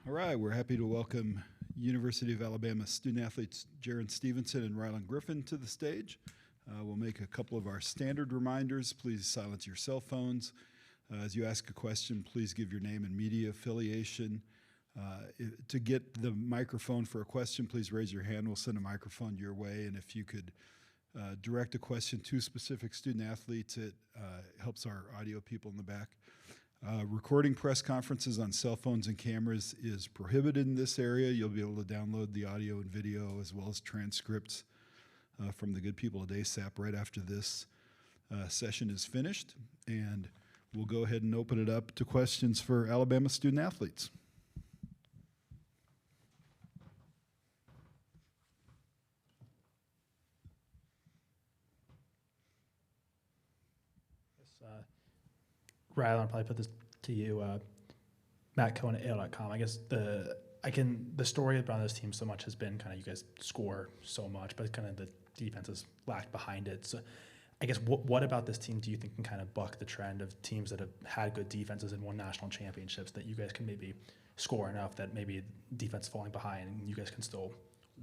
All right, we're happy to welcome University of Alabama student athletes Jarin Stevenson and Rylan Griffen to the stage. We'll make a couple of our standard reminders. Please silence your cell phones. As you ask a question, please give your name and media affiliation. To get the microphone for a question, please raise your hand. We'll send a microphone your way. And if you could direct a question to specific student athletes, it helps our audio people in the back. Recording press conferences on cell phones and cameras is prohibited in this area. You'll be able to download the audio and video as well as transcripts from the good people at ASAP right after this session is finished. And we'll go ahead and open it up to questions for Alabama student athletes. Rylan, I'll probably put this to you. Matt Cohen at AL.com. I guess the story around this team so much has been kind of you guys score so much, but kind of the defense has lacked behind it. So I guess what about this team do you think can kind of buck the trend of teams that have had good defenses and won national championships, that you guys can maybe score enough that maybe defense falling behind and you guys can still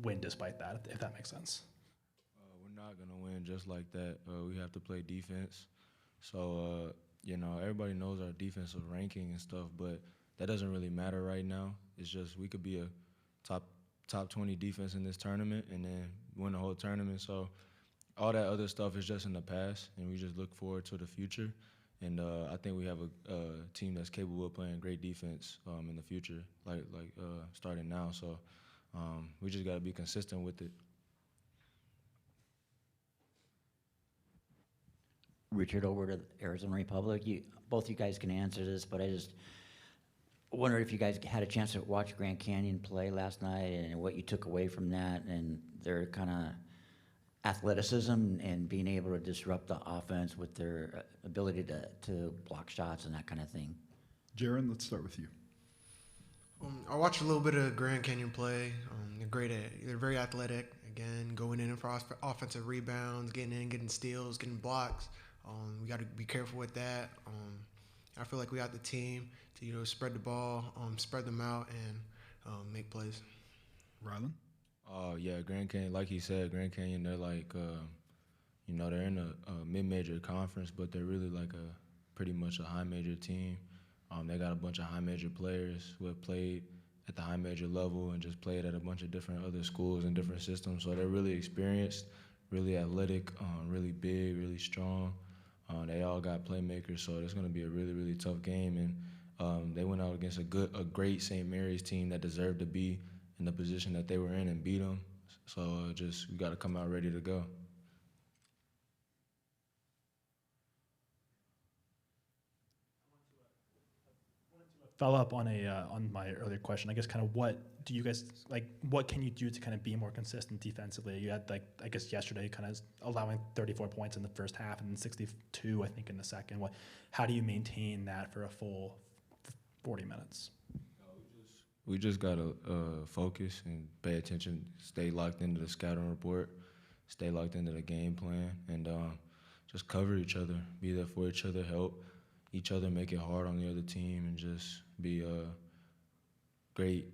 win despite that, if that makes sense? We're not going to win just like that. We have to play defense. So, everybody knows our defensive ranking and stuff, but that doesn't really matter right now. It's just we could be a top 20 defense in this tournament and then win the whole tournament. So all that other stuff is just in the past, and we just look forward to the future. And I think we have a team that's capable of playing great defense in the future, like starting now. So we just got to be consistent with it. Richard over to the Arizona Republic. Both you guys can answer this, but I just wonder if you guys had a chance to watch Grand Canyon play last night and what you took away from that and their kind of athleticism and being able to disrupt the offense with their ability to block shots and that kind of thing. Jarin, let's start with you. I watched a little bit of Grand Canyon play. They're very athletic. Again, going in for offensive rebounds, getting steals, getting blocks. We got to be careful with that. I feel like we got the team to spread the ball, spread them out, and make plays. Rylan? Yeah, Grand Canyon, like he said, Grand Canyon, they're like, they're in a mid-major conference, but they're really like pretty much a high-major team. They got a bunch of high-major players who have played at the high-major level and just played at a bunch of different other schools and different systems. So they're really experienced, really athletic, really big, really strong. They all got playmakers, so it's going to be a really, really tough game. And they went out against a great St. Mary's team that deserved to be in the position that they were in and beat them. So we got to come out ready to go. Follow up on my earlier question. I guess kind of what do you guys what can you do to kind of be more consistent defensively? You had I guess yesterday kind of allowing 34 points in the first half and then 62 I think in the second. How do you maintain that for a full 40 minutes? We just gotta focus and pay attention, stay locked into the scouting report, stay locked into the game plan, and just cover each other, be there for each other, help each other, make it hard on the other team, and just be great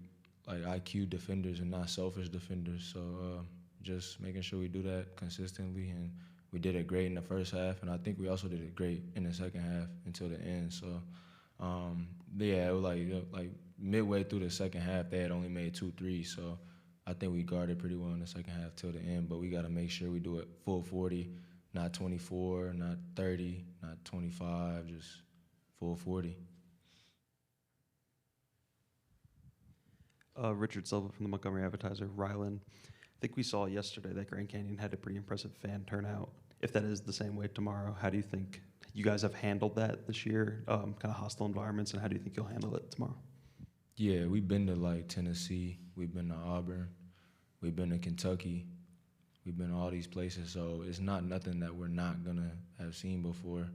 IQ defenders and not selfish defenders. So just making sure we do that consistently, and we did it great in the first half, and I think we also did it great in the second half until the end. So yeah, it was like midway through the second half, they had only made 2 threes. So I think we guarded pretty well in the second half till the end, but we got to make sure we do it full 40, not 24, not 30, not 25, just full 40. Richard Silva from the Montgomery Advertiser. Rylan, I think we saw yesterday that Grand Canyon had a pretty impressive fan turnout. If that is the same way tomorrow, how do you think you guys have handled that this year, kind of hostile environments, and how do you think you'll handle it tomorrow? Yeah, we've been to Tennessee, we've been to Auburn, we've been to Kentucky, we've been to all these places, so it's not nothing that we're not gonna have seen before.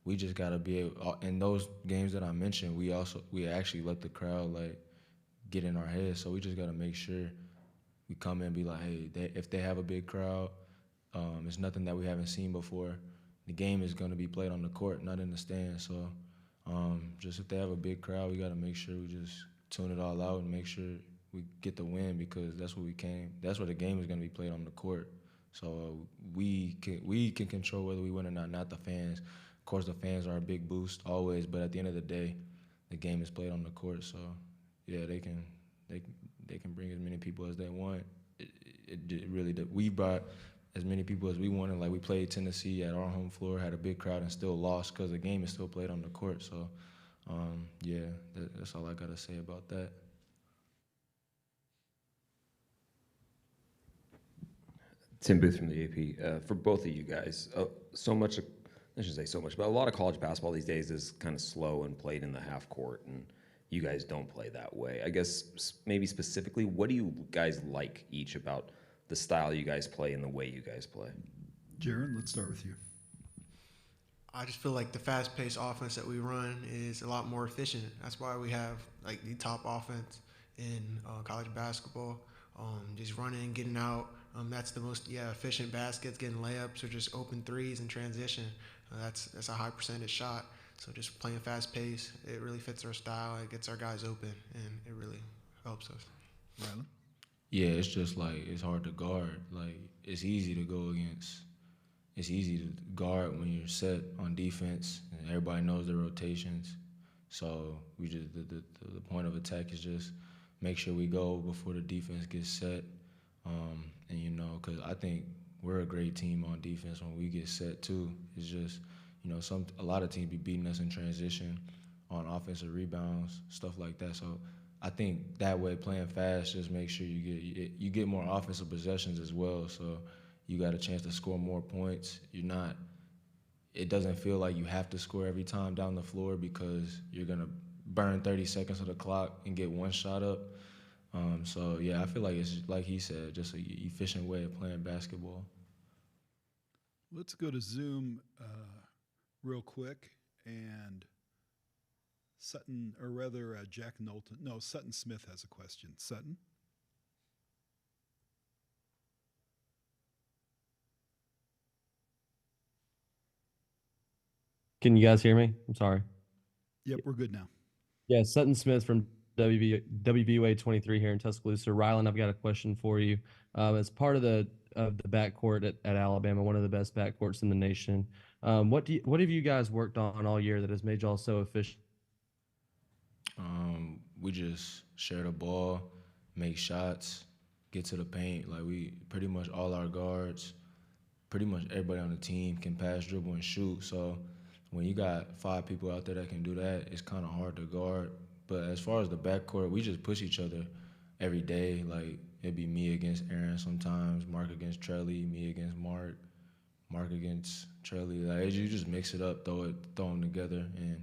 We just gotta be able, in those games that I mentioned, we actually let the crowd get in our heads, so we just gotta make sure we come in and be like, hey, if they have a big crowd, it's nothing that we haven't seen before. The game is gonna be played on the court, not in the stands, so just if they have a big crowd, we gotta make sure we just tune it all out and make sure we get the win because that's what we came. That's what the game is going to be played on the court. So we can control whether we win or not the fans. Of course, the fans are a big boost always, but at the end of the day, the game is played on the court. So yeah, they can bring as many people as they want. It really did. We brought as many people as we wanted. Like we played Tennessee at our home floor, had a big crowd, and still lost because the game is still played on the court. So yeah, that's all I got to say about that. Tim Booth from the AP. For both of you guys, so much, I shouldn't say so much, but a lot of college basketball these days is kind of slow and played in the half court, and you guys don't play that way. I guess maybe specifically, what do you guys like each about the style you guys play and the way you guys play? Jarin, let's start with you. I just feel like the fast-paced offense that we run is a lot more efficient. That's why we have like the top offense in college basketball. Just running, getting out. That's the most efficient baskets, getting layups or just open threes in transition. That's a high percentage shot. So just playing fast-paced, it really fits our style. It gets our guys open, and it really helps us. Rylan? Yeah, it's just like it's hard to guard. Like it's easy to go against. It's easy to guard when you're set on defense and everybody knows the rotations. So we just the point of attack is just make sure we go before the defense gets set. And you know, because I think we're a great team on defense when we get set too. It's just a lot of teams be beating us in transition on offensive rebounds, stuff like that. So I think that way playing fast just makes sure you get more offensive possessions as well. So you got a chance to score more points. It doesn't feel like you have to score every time down the floor because you're gonna burn 30 seconds of the clock and get one shot up. So yeah, I feel like it's like he said, just an efficient way of playing basketball. Let's go to Zoom real quick, and Jack Knowlton. No, Sutton Smith has a question. Sutton? Can you guys hear me? I'm sorry. Yep, we're good now. Yeah, Sutton Smith from WVUA 23 here in Tuscaloosa. Rylan, I've got a question for you. As part of the backcourt at Alabama, one of the best backcourts in the nation, what have you guys worked on all year that has made y'all so efficient? We just share the ball, make shots, get to the paint. Like we pretty much all our guards, pretty much everybody on the team can pass, dribble, and shoot. So when you got 5 people out there that can do that, it's kind of hard to guard. But as far as the backcourt, we just push each other every day. Like it'd be me against Aaron sometimes, Mark against Trelly, me against Mark against Trelly. Like you just mix it up, throw them together, and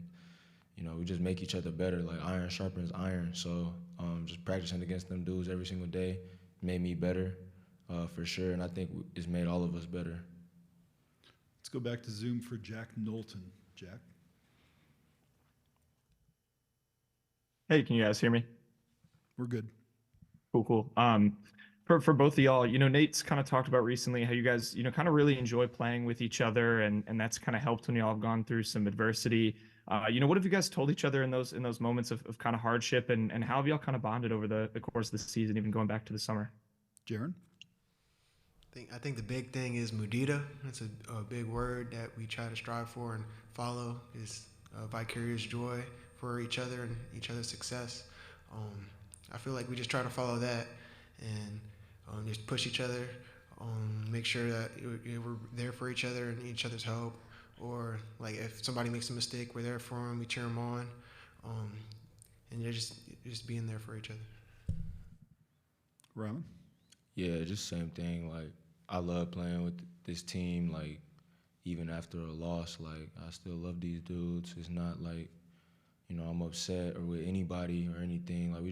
we just make each other better. Like iron sharpens iron. So just practicing against them dudes every single day made me better for sure, and I think it's made all of us better. Let's go back to Zoom for Jack Knowlton. Jack? Hey, can you guys hear me? We're good. Cool. For both of y'all, Nate's kind of talked about recently how you guys, kind of really enjoy playing with each other, and that's kind of helped when y'all have gone through some adversity. What have you guys told each other in those moments of kind of hardship, and how have y'all kind of bonded over the course of the season, even going back to the summer? Jarin? I think the big thing is mudita. It's a big word that we try to strive for and follow, is vicarious joy for each other and each other's success. I feel like we just try to follow that and just push each other, make sure that we're there for each other and each other's help. Or like if somebody makes a mistake, we're there for them, we cheer them on, and they're just being there for each other. Rylan? Yeah, just same thing. Like I love playing with this team. Like even after a loss, like I still love these dudes. It's not like I'm upset or with anybody or anything. Like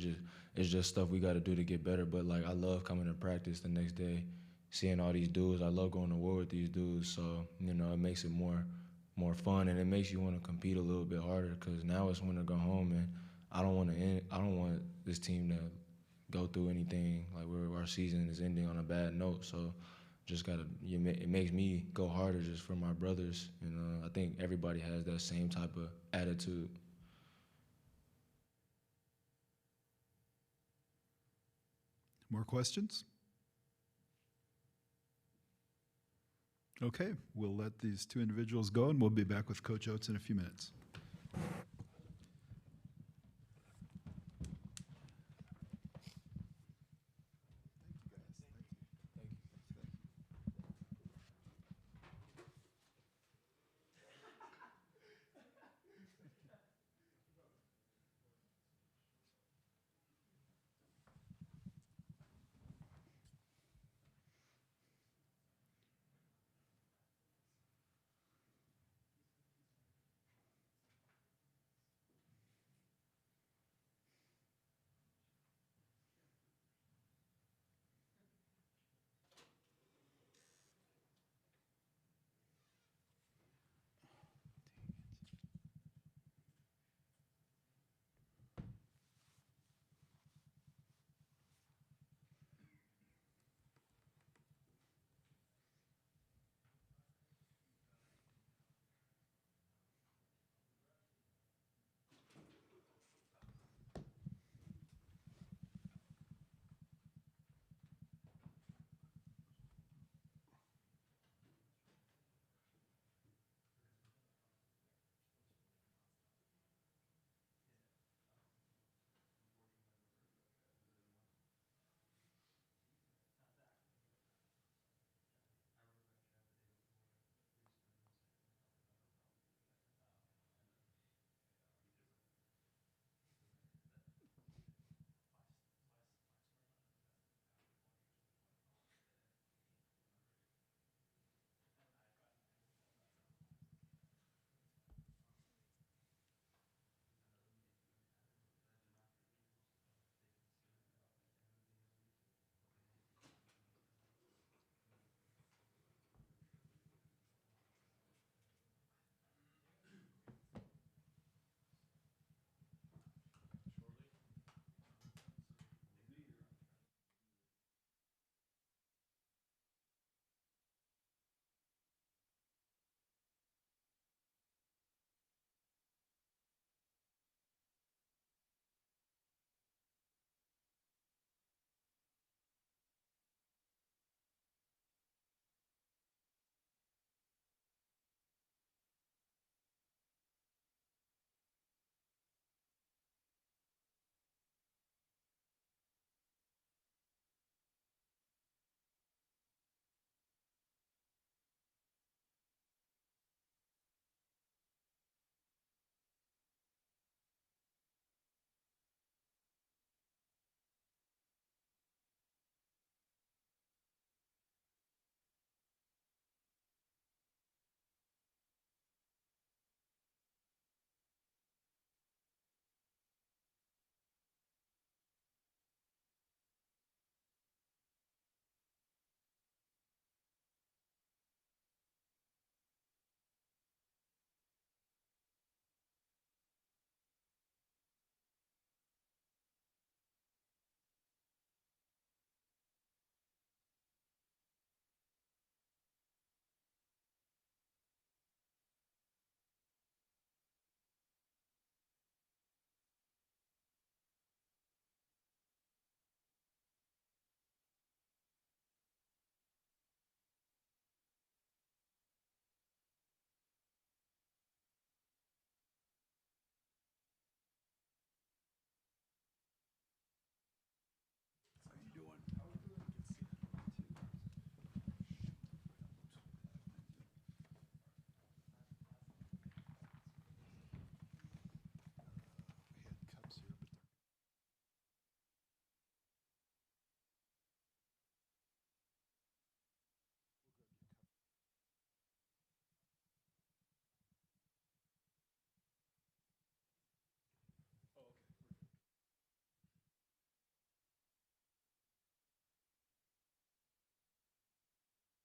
it's just stuff we got to do to get better. But like I love coming to practice the next day, seeing all these dudes. I love going to war with these dudes. So it makes it more fun, and it makes you want to compete a little bit harder. Because now it's when to go home, and I don't want this team to go through anything like where our season is ending on a bad note. So just it makes me go harder just for my brothers. And I think everybody has that same type of attitude. More questions? Okay, we'll let these two individuals go, and we'll be back with Coach Oats in a few minutes.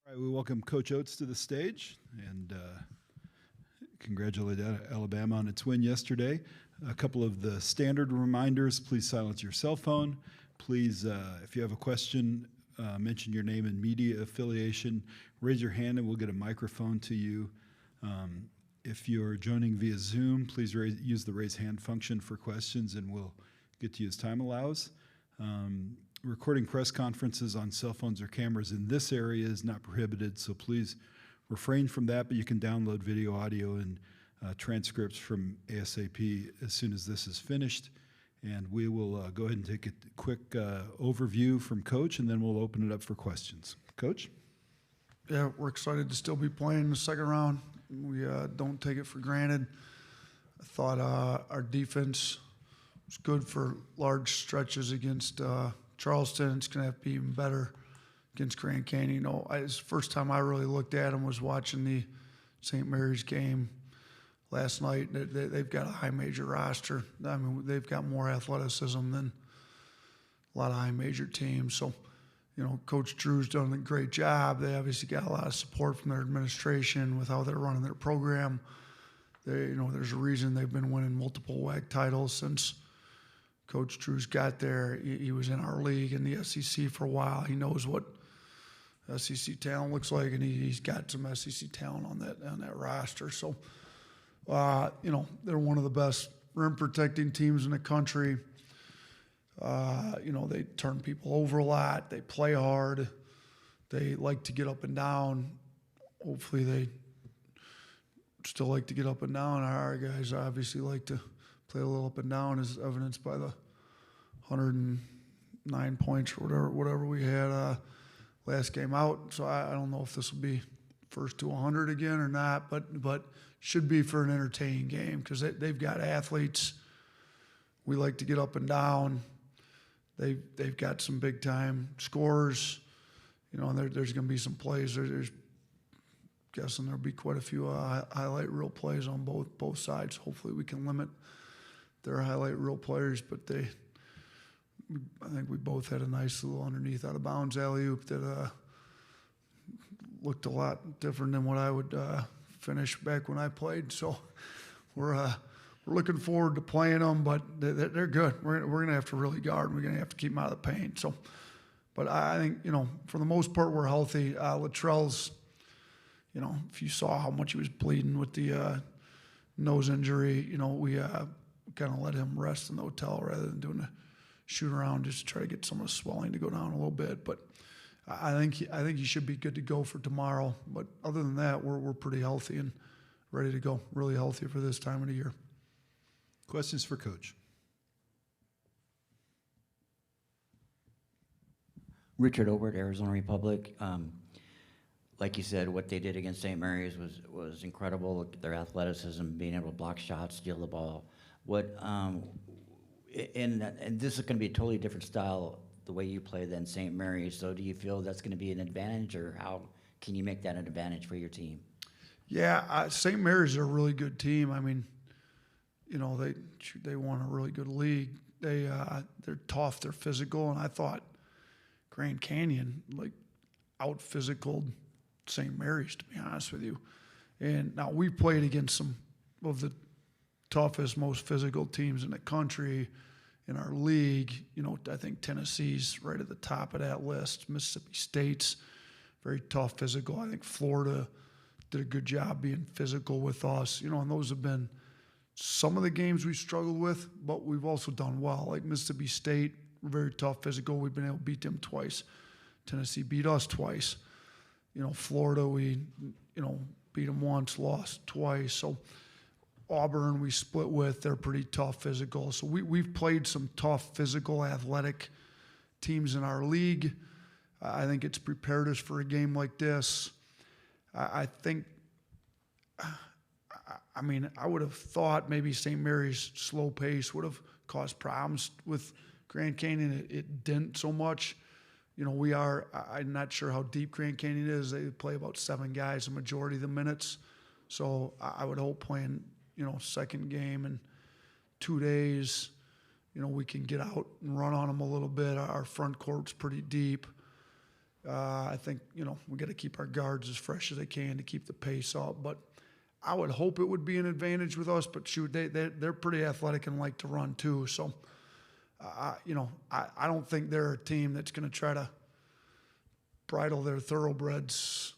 All right, we welcome Coach Oats to the stage and congratulate Alabama on its win yesterday. A couple of the standard reminders: please silence your cell phone. Please, if you have a question, mention your name and media affiliation. Raise your hand and we'll get a microphone to you. If you're joining via Zoom, please use the raise hand function for questions and we'll get to you as time allows. Recording press conferences on cell phones or cameras in this area is not prohibited, so please refrain from that, but you can download video, audio, and transcripts from ASAP as soon as this is finished. And we will go ahead and take a quick overview from Coach, and then we'll open it up for questions. Coach? Yeah, we're excited to still be playing in the second round. We don't take it for granted. I thought our defense was good for large stretches against Charleston. It's going to have to be even better against Grand Canyon. You know, it's the first time I really looked at them was watching the St. Mary's game last night. They've got a high major roster. I mean, they've got more athleticism than a lot of high major teams. So, you know, Coach Drew's done a great job. They obviously got a lot of support from their administration with how they're running their program. You know, there's a reason they've been winning multiple WAC titles since Coach Drew's got there. He was in our league in the SEC for a while. He knows what SEC talent looks like, and he's got some SEC talent on that roster. So, you know, they're one of the best rim protecting teams in the country. You know, they turn people over a lot. They play hard. They like to get up and down. Hopefully they still like to get up and down. Our guys obviously like to play a little up and down, as evidenced by the 109 points or whatever we had last game out. So I don't know if this will be first to 100 again or not, but should be for an entertaining game because they've got athletes. We like to get up and down. They've got some big time scorers, you know, and there's going to be some plays. There's guessing there'll be quite a few highlight reel plays on both sides. Hopefully we can limit their highlight reel players, but I think we both had a nice little underneath out of bounds alley-oop that looked a lot different than what I would finish back when I played. So we're looking forward to playing them, but they're good. We're going to have to really guard. We're going to have to keep them out of the paint. So, but I think, you know, for the most part, we're healthy. Latrell's, you know, if you saw how much he was bleeding with the nose injury, you know, we kind of let him rest in the hotel rather than doing a shoot around just to try to get some of the swelling to go down a little bit. But I think he should be good to go for tomorrow. But other than that, we're pretty healthy and ready to go. Really healthy for this time of the year. Questions for Coach? Richard Obert, Arizona Republic. Like you said, what they did against St. Mary's was incredible. Their athleticism, being able to block shots, steal the ball. And this is going to be a totally different style, the way you play than St. Mary's. So do you feel that's going to be an advantage, or how can you make that an advantage for your team? Yeah, St. Mary's are a really good team. I mean, you know, they won a really good league. They're tough, they're physical, and I thought Grand Canyon out physicaled St. Mary's, to be honest with you. And now we played against some of the toughest, most physical teams in the country in our league. You know, I think Tennessee's right at the top of that list. Mississippi State's very tough, physical. I think Florida did a good job being physical with us. You know, and those have been some of the games we struggled with, but we've also done well. Like Mississippi State, very tough, physical. We've been able to beat them twice. Tennessee beat us twice. You know, Florida, we, you know, beat them once, lost twice. So Auburn, we split with. They're pretty tough, physical. So we've played some tough, physical, athletic teams in our league. I think it's prepared us for a game like this. I think, I mean, I would have thought maybe St. Mary's slow pace would have caused problems with Grand Canyon. It didn't so much. You know, I'm not sure how deep Grand Canyon is. They play about 7 guys the majority of the minutes. So I would hope playing, you know, second game in 2 days, you know, we can get out and run on them a little bit. Our front court's pretty deep. I think, you know, we got to keep our guards as fresh as they can to keep the pace up. But I would hope it would be an advantage with us. But shoot, they're pretty athletic and like to run too. So, you know, I don't think they're a team that's going to try to bridle their thoroughbreds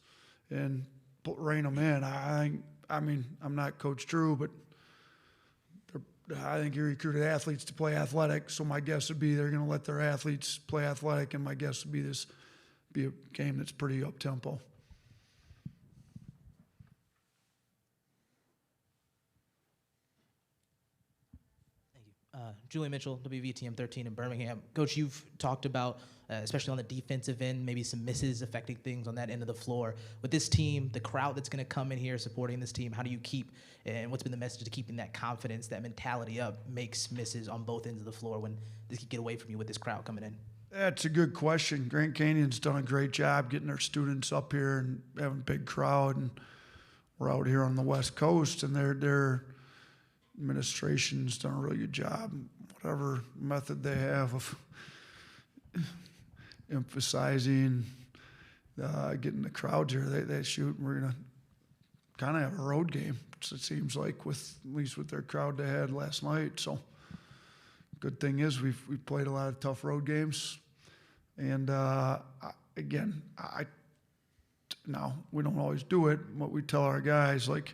and rein them in. I mean, I'm not Coach Drew, but I think you recruited athletes to play athletic, so my guess would be they're going to let their athletes play athletic, and my guess would be this be a game that's pretty up-tempo. Julian Mitchell, WVTM 13 in Birmingham. Coach, you've talked about, especially on the defensive end, maybe some misses affecting things on that end of the floor. With this team, the crowd that's going to come in here supporting this team, how do you keep, and what's been the message to keeping that confidence, that mentality up, makes misses on both ends of the floor when this could get away from you with this crowd coming in? That's a good question. Grand Canyon's done a great job getting their students up here and having a big crowd. And we're out here on the West Coast, and their administration's done a really good job. Whatever method they have of emphasizing getting the crowds here, they shoot. We're gonna kind of have a road game. It seems like, at least with their crowd they had last night. So good thing is we've played a lot of tough road games, and now we don't always do it. What we tell our guys, like,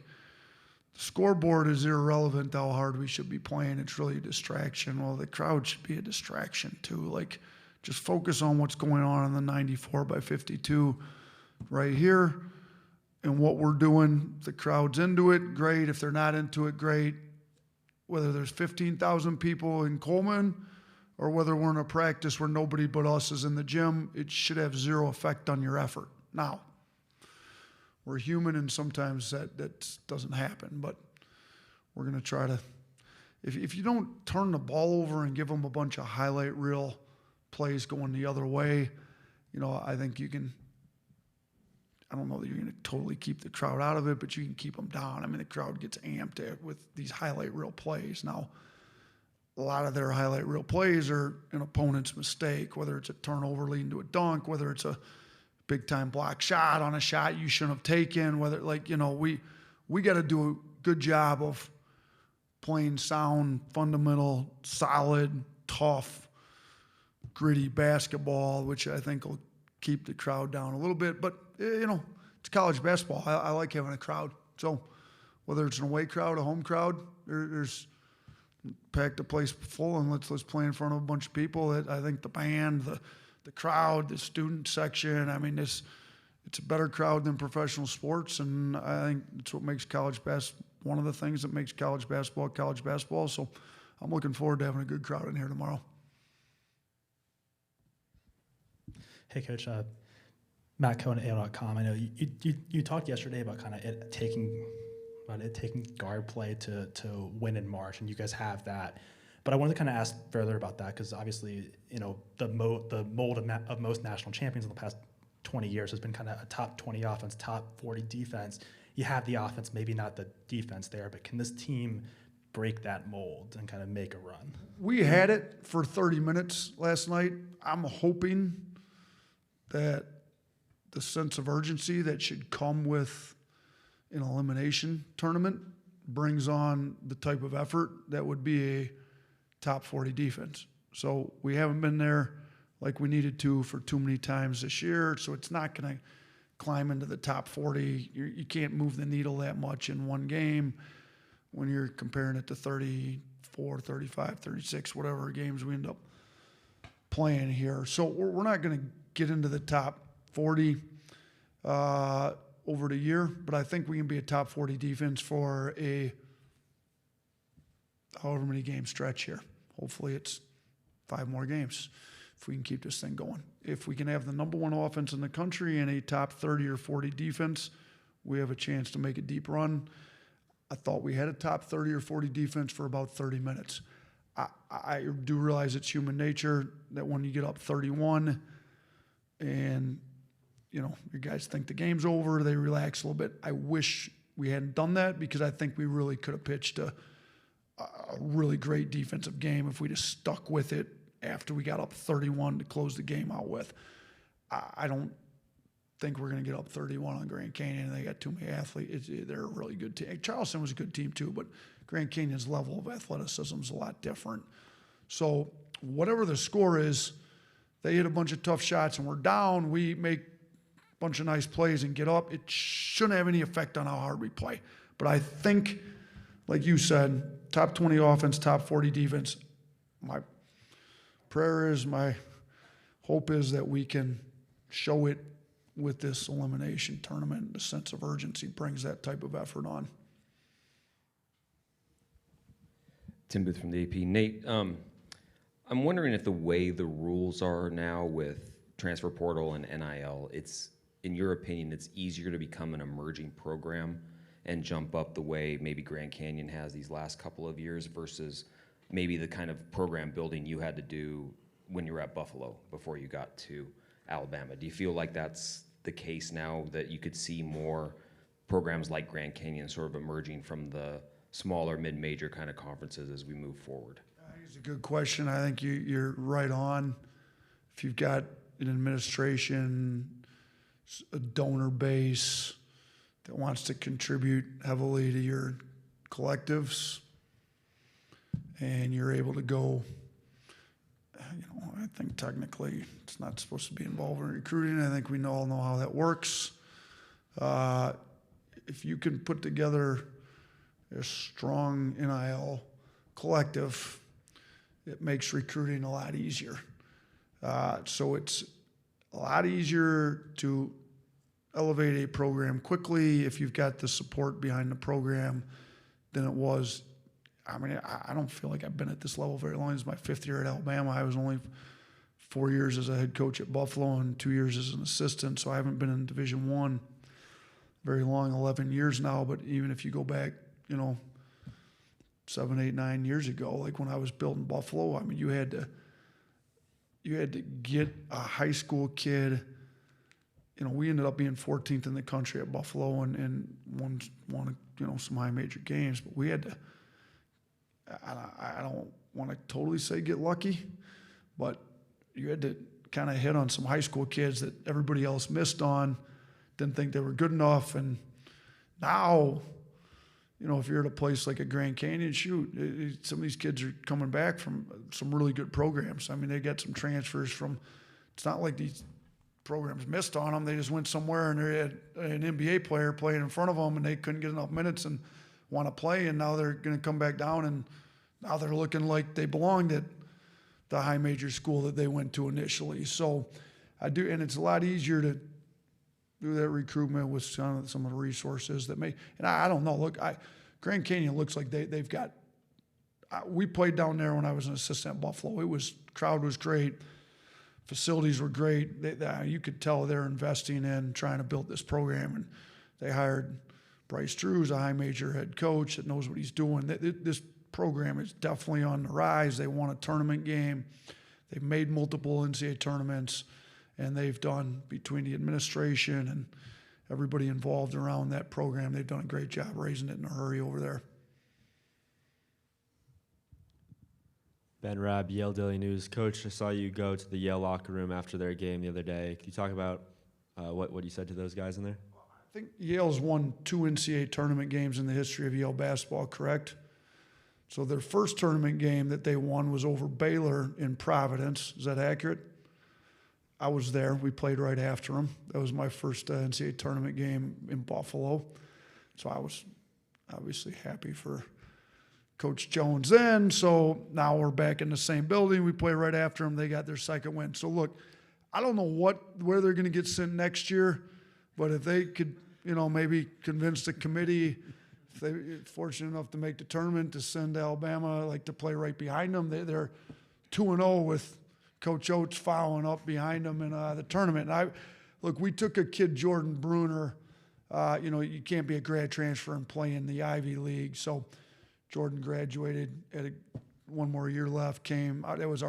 the scoreboard is irrelevant how hard we should be playing. It's really a distraction. Well, the crowd should be a distraction too. Like, just focus on what's going on in the 94 by 52 right here and what we're doing. If the crowd's into it, great. If they're not into it, great. Whether there's 15,000 people in Coleman or whether we're in a practice where nobody but us is in the gym, it should have zero effect on your effort. Now, we're human, and sometimes that doesn't happen, but we're going to try to – if you don't turn the ball over and give them a bunch of highlight reel plays going the other way, I think you can – I don't know that you're going to totally keep the crowd out of it, but you can keep them down. I mean, the crowd gets amped with these highlight reel plays. Now, a lot of their highlight reel plays are an opponent's mistake, whether it's a turnover leading to a dunk, whether it's a big-time block shot on a shot you shouldn't have taken, whether, we got to do a good job of playing sound, fundamental, solid, tough, gritty basketball, which I think will keep the crowd down a little bit. But, it's college basketball. I like having a crowd. So whether it's an away crowd, a home crowd, there's pack the place full and let's play in front of a bunch of people. I think the band, the crowd, the student section, I mean, it's a better crowd than professional sports, and I think it's what makes one of the things that makes college basketball. So I'm looking forward to having a good crowd in here tomorrow. Hey, Coach, Matt Cohen at AL.com. I know you talked yesterday about kind of it taking guard play to win in March, and you guys have that. But I wanted to kind of ask further about that because obviously, the mold of most national champions in the past 20 years has been kind of a top 20 offense, top 40 defense. You have the offense, maybe not the defense there, but can this team break that mold and kind of make a run? We had it for 30 minutes last night. I'm hoping that the sense of urgency that should come with an elimination tournament brings on the type of effort that would be a top 40 defense. So we haven't been there like we needed to for too many times this year, so it's not going to climb into the top 40. You can't move the needle that much in one game when you're comparing it to 34, 35, 36, whatever games we end up playing here. So we're not going to get into the top 40 over the year, but I think we can be a top 40 defense for a however many game stretch here. Hopefully it's 5 more games if we can keep this thing going. If we can have the number 1 offense in the country and a top 30 or 40 defense, we have a chance to make a deep run. I thought we had a top 30 or 40 defense for about 30 minutes. I do realize it's human nature that when you get up 31 and, your guys think the game's over, they relax a little bit. I wish we hadn't done that because I think we really could have pitched a really great defensive game if we just stuck with it after we got up 31 to close the game out with. I don't think we're going to get up 31 on Grand Canyon. They got too many athletes. They're a really good team. Charleston was a good team too, but Grand Canyon's level of athleticism is a lot different. So whatever the score is, they hit a bunch of tough shots and we're down. We make a bunch of nice plays and get up. It shouldn't have any effect on how hard we play. But I think like you said, top 20 offense, top 40 defense. My prayer is, my hope is that we can show it with this elimination tournament. The sense of urgency brings that type of effort on. Tim Booth from the AP. Nate, I'm wondering if the way the rules are now with transfer portal and NIL, it's, in your opinion, it's easier to become an emerging program and jump up the way maybe Grand Canyon has these last couple of years versus maybe the kind of program building you had to do when you were at Buffalo before you got to Alabama. Do you feel like that's the case now, that you could see more programs like Grand Canyon sort of emerging from the smaller mid-major kind of conferences as we move forward? I think it's a good question. I think you're right on. If you've got an administration, a donor base that wants to contribute heavily to your collectives, and you're able to go, I think technically it's not supposed to be involved in recruiting. I think we all know how that works. If you can put together a strong NIL collective, it makes recruiting a lot easier. So it's a lot easier to elevate a program quickly if you've got the support behind the program than it was. I mean, I don't feel like I've been at this level very long. This is my 5th year at Alabama. I was only 4 years as a head coach at Buffalo and 2 years as an assistant, so I haven't been in Division I very long, 11 years now. But even if you go back, 7, 8, 9 years ago, like when I was building Buffalo, I mean, you had to get a high school kid. We ended up being 14th in the country at Buffalo and won some high major games, but we had to, I don't want to totally say get lucky, but you had to kind of hit on some high school kids that everybody else missed on, didn't think they were good enough. And now, if you're at a place like a Grand Canyon, some of these kids are coming back from some really good programs. I mean, they got some transfers from, it's not like these programs missed on them. They just went somewhere and they had an NBA player playing in front of them and they couldn't get enough minutes and want to play. And now they're going to come back down and now they're looking like they belonged at the high major school that they went to initially. So and it's a lot easier to do that recruitment with some of the resources that may, and I don't know, look, Grand Canyon looks like they've got, we played down there when I was an assistant at Buffalo. Crowd was great. Facilities were great. You could tell they're investing in trying to build this program, and they hired Bryce Drews, a high major head coach that knows what he's doing. This program is definitely on the rise. They won a tournament game. They've made multiple NCAA tournaments, and they've done, between the administration and everybody involved around that program, they've done a great job raising it in a hurry over there. Ben Rabb, Yale Daily News. Coach, I saw you go to the Yale locker room after their game the other day. Can you talk about what you said to those guys in there? I think Yale's won 2 NCAA tournament games in the history of Yale basketball, correct? So their first tournament game that they won was over Baylor in Providence. Is that accurate? I was there. We played right after them. That was my first NCAA tournament game in Buffalo. So I was obviously happy for Coach Jones then. So now we're back in the same building. We play right after them. They got their second win. So look, I don't know where they're going to get sent next year, but if they could, maybe convince the committee, if they're fortunate enough to make the tournament, to send Alabama, like, to play right behind them. They're 2-0 with Coach Oats following up behind them in the tournament. And we took a kid, Jordan Bruner. You can't be a grad transfer and play in the Ivy League. So Jordan graduated, had one more year left, came. That was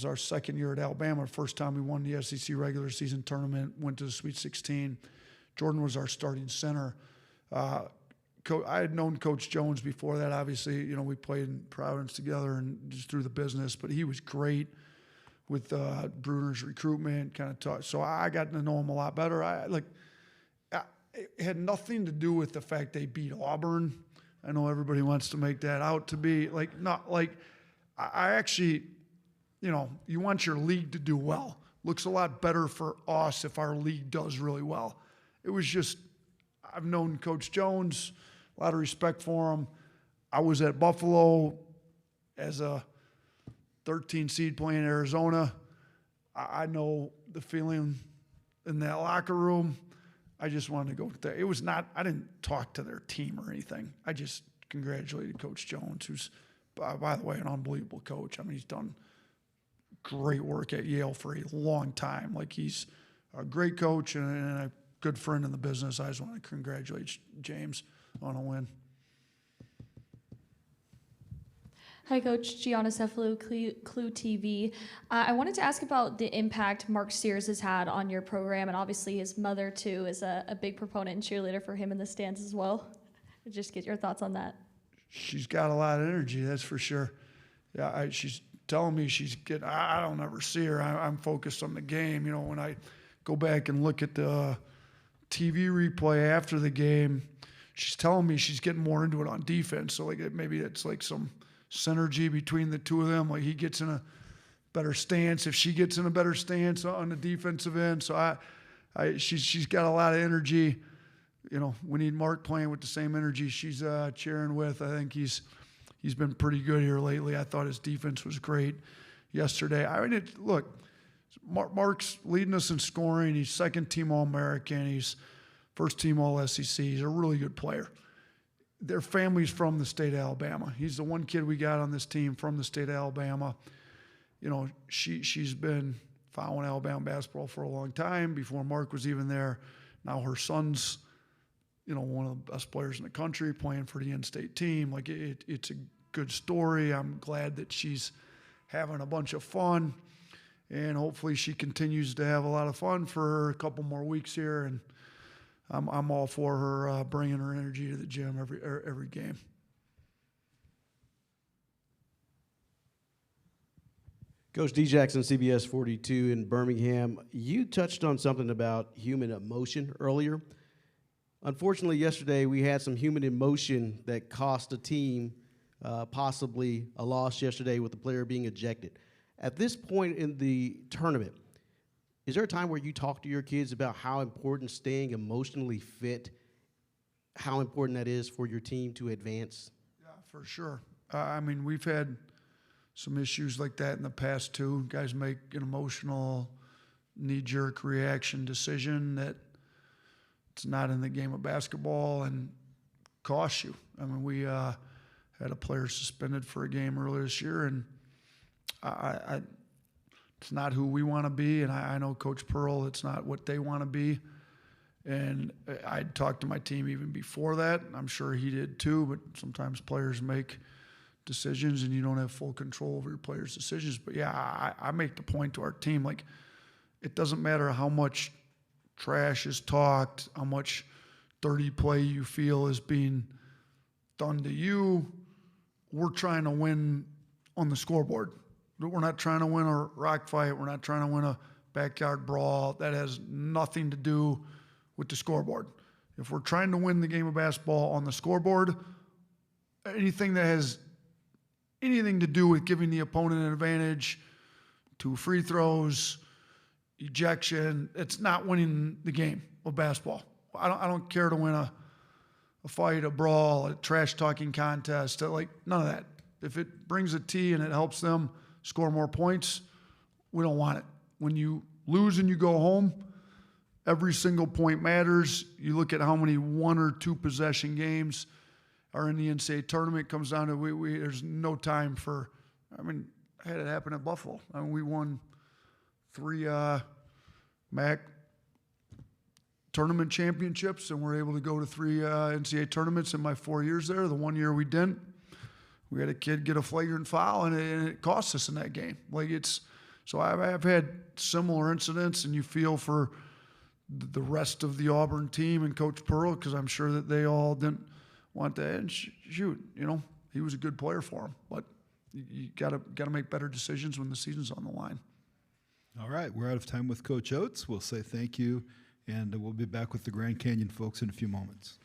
our second year at Alabama, first time we won the SEC regular season tournament, went to the Sweet 16. Jordan was our starting center. I had known Coach Jones before that. Obviously, we played in Providence together and just through the business, but he was great with Bruner's recruitment, kind of taught. So I got to know him a lot better. It had nothing to do with the fact they beat Auburn. I know everybody wants to make that out to be I actually, you want your league to do well. Looks a lot better for us if our league does really well. It was just, I've known Coach Jones a lot of respect for him. I was at Buffalo as a 13 seed playing Arizona. I know the feeling in that locker room. I just wanted to go there. It was not, I didn't talk to their team or anything. I just congratulated Coach Jones, who's, by the way, an unbelievable coach. I mean, he's done great work at Yale for a long time. Like, he's a great coach and a good friend in the business. I just want to congratulate James on a win. Hi, Coach. Gianna Cephalou, Clue TV. I wanted to ask about the impact Mark Sears has had on your program, and obviously his mother, too, is a big proponent and cheerleader for him in the stands as well. Just get your thoughts on that. She's got a lot of energy, that's for sure. Yeah, she's telling me I don't ever see her. I'm focused on the game. You know, when I go back and look at the TV replay after the game, she's telling me she's getting more into it on defense. So, like, maybe it's like some synergy between the two of them. Like, he gets in a better stance if she gets in a better stance on the defensive end. So she's got a lot of energy. You know, we need Mark playing with the same energy she's cheering with. I think he's been pretty good here lately. I thought his defense was great yesterday. I mean, look, Mark's leading us in scoring. He's second-team All-American. He's first-team All-SEC. He's a really good player. Their family's from the state of Alabama. He's the one kid we got on this team from the state of Alabama. You know, she's been following Alabama basketball for a long time before Mark was even there. Now her son's, you know, one of the best players in the country, playing for the in-state team. Like, it's a good story. I'm glad that she's having a bunch of fun, and hopefully she continues to have a lot of fun for a couple more weeks here. And I'm all for her bringing her energy to the gym every game. Coach D. Jackson, CBS 42 in Birmingham. You touched on something about human emotion earlier. Unfortunately, yesterday we had some human emotion that cost a team possibly a loss yesterday with the player being ejected. At this point in the tournament, is there a time where you talk to your kids about how important staying emotionally fit, how important that is for your team to advance? Yeah, for sure. I mean, we've had some issues like that in the past too. Guys make an emotional, knee-jerk reaction decision that it's not in the game of basketball and costs you. I mean, we had a player suspended for a game earlier this year, and it's not who we want to be, and I know Coach Pearl, it's not what they want to be. And I talked to my team even before that. I'm sure he did too, but sometimes players make decisions and you don't have full control over your players' decisions. But yeah, I make the point to our team, like, it doesn't matter how much trash is talked, how much dirty play you feel is being done to you. We're trying to win on the scoreboard. We're not trying to win a rock fight. We're not trying to win a backyard brawl. That has nothing to do with the scoreboard. If we're trying to win the game of basketball on the scoreboard, anything that has anything to do with giving the opponent an advantage, to free throws, ejection, it's not winning the game of basketball. I don't care to win a fight, a brawl, a trash-talking contest, like none of that. If it brings a tee and it helps them score more points, we don't want it. When you lose and you go home, every single point matters. You look at how many 1 or 2 possession games are in the NCAA tournament. It comes down to there's no time for. I mean, I had it happen at Buffalo. I mean, we won 3 MAC tournament championships, and we're able to go to 3 NCAA tournaments in my 4 years there. The 1 year we didn't. We had a kid get a flagrant foul, and it cost us in that game. Like, so I've had similar incidents, and you feel for the rest of the Auburn team and Coach Pearl, because I'm sure that they all didn't want that. And shoot, you know, he was a good player for him, but you gotta make better decisions when the season's on the line. All right, we're out of time with Coach Oats. We'll say thank you, and we'll be back with the Grand Canyon folks in a few moments.